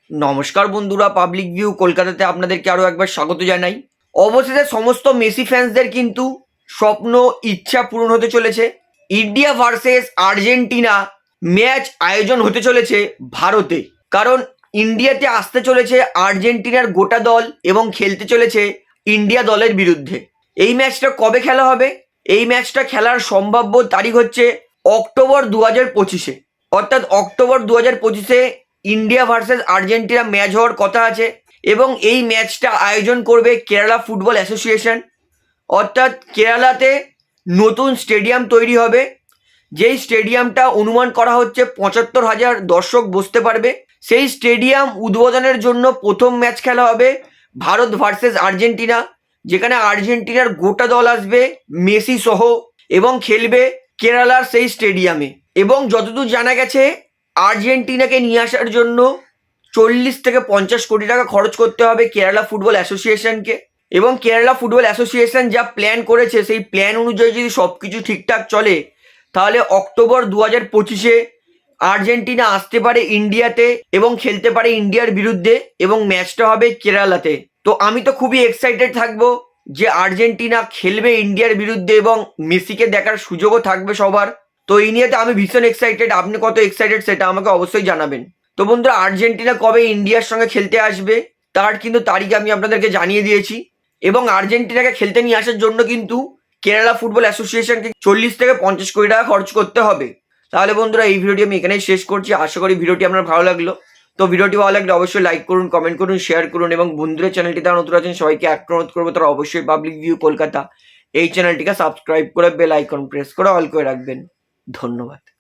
নমস্কার বন্ধুরা, public view কলকাতাতে আপনাদেরকে আরও একবার স্বাগত জানাই। অবশেষে সমস্ত মেসি ফ্যান্সদের কিন্তু স্বপ্ন ইচ্ছা পূরণ হতে চলেছে। ইন্ডিয়া ভার্সেস আর্জেন্টিনা ম্যাচ আয়োজন হতে চলেছে ভারতে, কারণ ইন্ডিয়াতে আসতে চলেছে আর্জেন্টিনার গোটা দল এবং খেলতে চলেছে ইন্ডিয়া দলের বিরুদ্ধে। এই ম্যাচটা কবে খেলা হবে? এই ম্যাচটা খেলার সম্ভাব্য তারিখ হচ্ছে অক্টোবর 2025-এ, অর্থাৎ অক্টোবর 2025-এ ইন্ডিয়া ভার্সেস আর্জেন্টিনা ম্যাচ হওয়ার কথা আছে। এবং এই ম্যাচটা আয়োজন করবে কেরালা ফুটবল অ্যাসোসিয়েশন, অর্থাৎ কেরালাতে নতুন স্টেডিয়াম তৈরি হবে, যেই স্টেডিয়ামটা অনুমান করা হচ্ছে 75,000 দর্শক বসতে পারবে। সেই স্টেডিয়াম উদ্বোধনের জন্য প্রথম ম্যাচ খেলা হবে ভারত ভার্সেস আর্জেন্টিনা, যেখানে আর্জেন্টিনার গোটা দল আসবে মেসি সহ এবং খেলবে কেরালার সেই স্টেডিয়ামে। এবং যতদূর জানা গেছে আর্জেন্টিনাকে নিয়ে আসার জন্য 40 থেকে 50 কোটি টাকা খরচ করতে হবে কেরালা ফুটবল অ্যাসোসিয়েশনকে। এবং কেরালা ফুটবল অ্যাসোসিয়েশন যা প্ল্যান করেছে সেই প্ল্যান অনুযায়ী যদি সব কিছু ঠিকঠাক চলে, তাহলে অক্টোবর 2025-এ আর্জেন্টিনা আসতে পারে ইন্ডিয়াতে এবং খেলতে পারে ইন্ডিয়ার বিরুদ্ধে, এবং ম্যাচটা হবে কেরালাতে। তো আমি তো খুবই এক্সাইটেড থাকবো যে আর্জেন্টিনা খেলবে ইন্ডিয়ার বিরুদ্ধে এবং মেসিকে দেখার সুযোগও থাকবে সবার। তো এই নিয়ে তো আমি ভীষণ এক্সাইটেড। আপনি কত এক্সাইটেড সেটা আমাকে অবশ্যই জানাবেন। তো বন্ধুরা, আর্জেন্টিনা কবে ইন্ডিয়ার সঙ্গে খেলতে আসবে তার কিন্তু তারিখ আমি আপনাদেরকে জানিয়ে দিয়েছি। এবং আর্জেন্টিনাকে খেলতে নিয়ে আসার জন্য কিন্তু কেরালা ফুটবল অ্যাসোসিয়েশনকে 40 থেকে 50 কোটি টাকা খরচ করতে হবে। তাহলে বন্ধুরা, এই ভিডিওটি আমি এখানেই শেষ করছি। আশা করি ভিডিওটি আপনার ভালো লাগলো। তো ভিডিওটি ভালো লাগলে অবশ্যই লাইক করুন, কমেন্ট করুন, শেয়ার করুন, এবং বন্ধুদের চ্যানেলটি তারা নতুন আছেন সবাইকে অনুরোধ করবো তারা অবশ্যই পাবলিক ভিউ কলকাতা এই চ্যানেলটিকে সাবস্ক্রাইব করে বেল আইকন প্রেস করে অল করে রাখবেন। ধন্যবাদ।